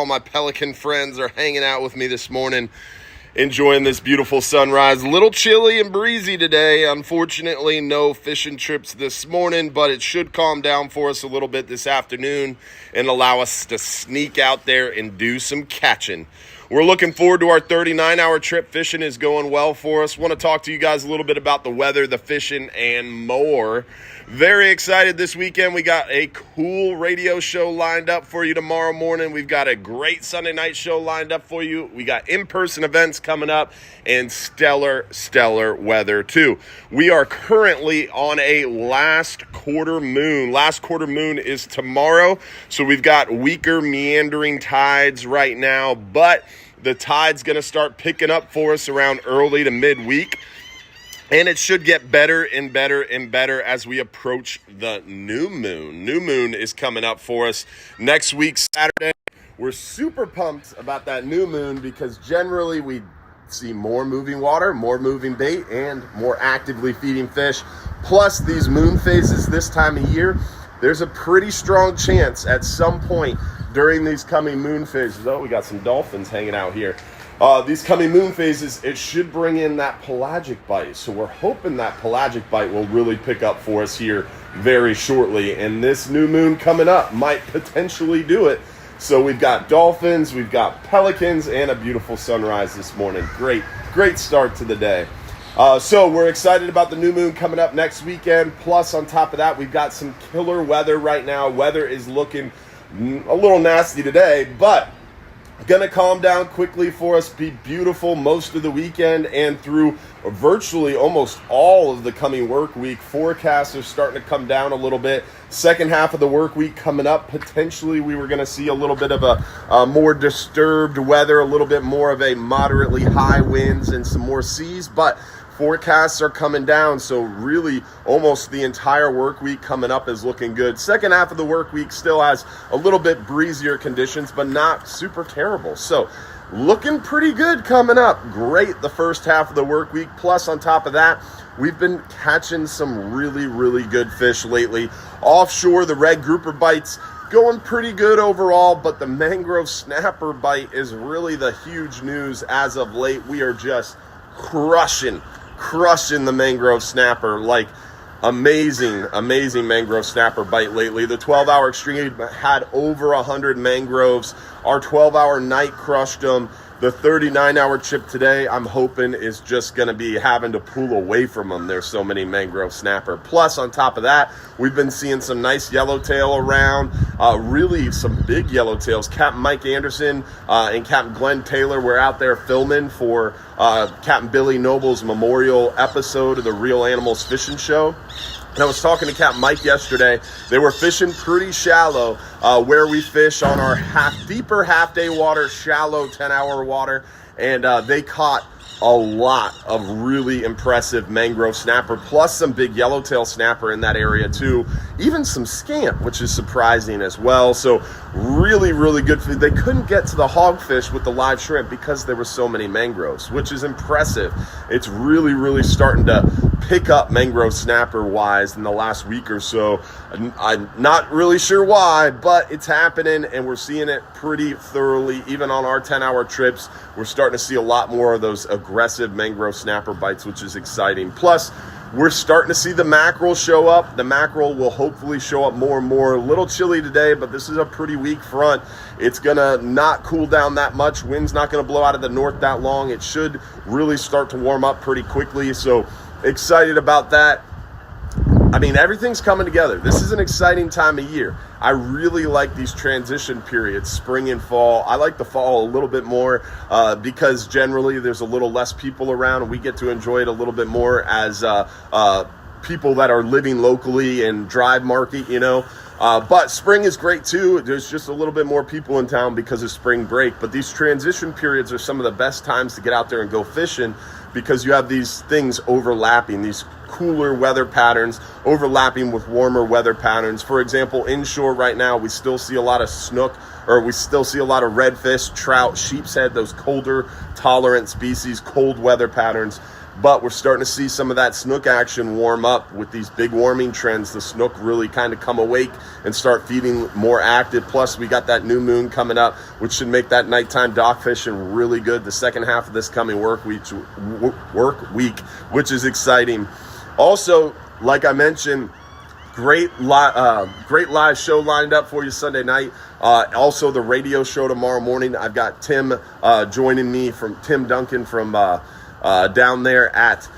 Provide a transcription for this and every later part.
all my Pelican friends are hanging out with me this morning, enjoying this beautiful sunrise. A little chilly and breezy today. Unfortunately, no fishing trips this morning, but it should calm down for us a little bit this afternoon and allow us to sneak out there and do some catching. We're looking forward to our 39-hour trip. Fishing is going well for us. Want to talk to you guys a little bit about the weather, the fishing, and more. Very excited this weekend. We got a cool radio show lined up for you tomorrow morning. We've got a great Sunday night show lined up for you. We got in-person events coming up and stellar weather too. We are currently on a last quarter moon. Last quarter moon is tomorrow. So we've got weaker meandering tides right now, but the tide's going to start picking up for us around early to midweek. And it should get better and better as we approach the new moon. New moon is coming up for us next week, Saturday. We're super pumped about that new moon because generally we see more moving water, more moving bait, and more actively feeding fish. Plus these moon phases this time of year, there's a pretty strong chance at some point during these coming moon phases. Oh, we got some dolphins hanging out here. These coming moon phases, it should bring in that pelagic bite. So we're hoping that pelagic bite will really pick up for us here very shortly. And this new moon coming up might potentially do it. So we've got dolphins, we've got pelicans, and a beautiful sunrise this morning. Great start to the day. So we're excited about the new moon coming up next weekend. Plus, on top of that, we've got some killer weather right now. Weather is looking a little nasty today, but gonna calm down quickly for us, be beautiful most of the weekend and through virtually almost all of the coming work week. Forecasts are starting to come down a little bit. Second half of the work week coming up, potentially we were gonna see a little bit of a more disturbed weather, a little bit more of a moderately high winds and some more seas, but forecasts are coming down, so really almost the entire work week coming up is looking good. Second half of the work week still has a little bit breezier conditions, but not super terrible. So looking pretty good coming up. Great the first half of the work week. Plus on top of that, we've been catching some really good fish lately. Offshore, the red grouper bites going pretty good overall, but the mangrove snapper bite is really the huge news as of late. We are just crushing the mangrove snapper. Like amazing mangrove snapper bite lately. The 12-hour extreme had over 100 mangroves. Our 12-hour night crushed them. The 39-hour trip today, I'm hoping, is just going to be having to pull away from them. There's so many mangrove snapper. Plus, on top of that, we've been seeing some nice yellowtail around. Really some big yellowtails. Captain Mike Anderson and Captain Glenn Taylor were out there filming for Captain Billy Noble's memorial episode of the Real Animals Fishing Show. And I was talking to Captain Mike yesterday. They were fishing pretty shallow where we fish on our deeper half-day water, shallow 10-hour water. And they caught a lot of really impressive mangrove snapper, plus some big yellowtail snapper in that area too. Even some scamp, which is surprising as well. So really good food. They couldn't get to the hogfish with the live shrimp because there were so many mangroves, which is impressive. It's really starting to pick up mangrove snapper wise in the last week or so. I'm not really sure why, but it's happening and we're seeing it pretty thoroughly. Even on our 10-hour trips, we're starting to see a lot more of those aggressive mangrove snapper bites, which is exciting. Plus, we're starting to see the mackerel show up. The mackerel will hopefully show up more and more. A little chilly today, but this is a pretty weak front. It's going to not cool down that much. Wind's not going to blow out of the north that long. It should really start to warm up pretty quickly. So excited about that. I mean, everything's coming together. This is an exciting time of year. I really like these transition periods, spring and fall. I like the fall a little bit more because generally there's a little less people around and we get to enjoy it a little bit more as people that are living locally and drive market, you know. But spring is great too. There's just a little bit more people in town because of spring break. But these transition periods are some of the best times to get out there and go fishing because you have these things overlapping, these cooler weather patterns overlapping with warmer weather patterns. For example, inshore right now, we still see a lot of snook, or we still see a lot of redfish, trout, sheep's head, those colder tolerant species, cold weather patterns. but we're starting to see some of that snook action warm up with these big warming trends. The snook really kind of come awake and start feeding more active. Plus, we got that new moon coming up, which should make that nighttime dock fishing really good the second half of this coming work week, which is exciting. Also, like I mentioned, great live show lined up for you Sunday night. Also, the radio show tomorrow morning. I've got Tim joining me from Tim Duncan from down there at,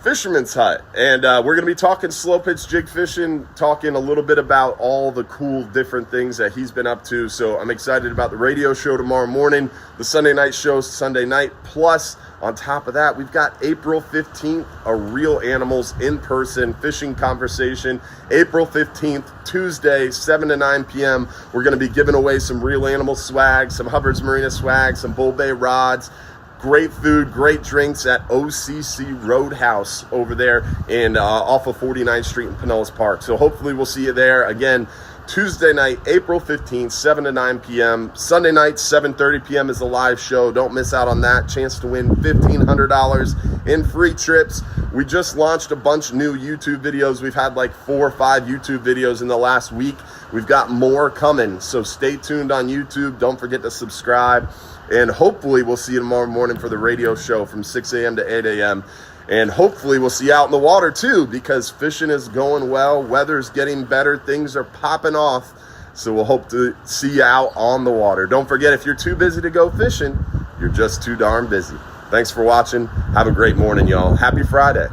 Fisherman's Hut. And we're going to be talking slow pitch jig fishing, talking a little bit about all the cool different things that he's been up to. So I'm excited about the radio show tomorrow morning, the Sunday night show Sunday night. Plus, on top of that, we've got April 15th, a Real Animals in-person fishing conversation. April 15th, Tuesday, 7 to 9 p.m. We're going to be giving away some Real Animals swag, some Hubbard's Marina swag, some Bull Bay rods. Great food, great drinks at OCC Roadhouse over there and off of 49th Street in Pinellas Park. So hopefully we'll see you there. Again, Tuesday night, April 15th, 7 to 9 p.m. Sunday night, 7:30 p.m. is the live show. Don't miss out on that. Chance to win $1,500 in free trips. We just launched a bunch of new YouTube videos. We've had like 4 or 5 YouTube videos in the last week. We've got more coming, so stay tuned on YouTube. Don't forget to subscribe. And hopefully we'll see you tomorrow morning for the radio show from 6 a.m. to 8 a.m. And hopefully we'll see you out in the water too, because fishing is going well. Weather's getting better. Things are popping off. So we'll hope to see you out on the water. Don't forget, if you're too busy to go fishing, you're just too darn busy. Thanks for watching. Have a great morning, y'all. Happy Friday.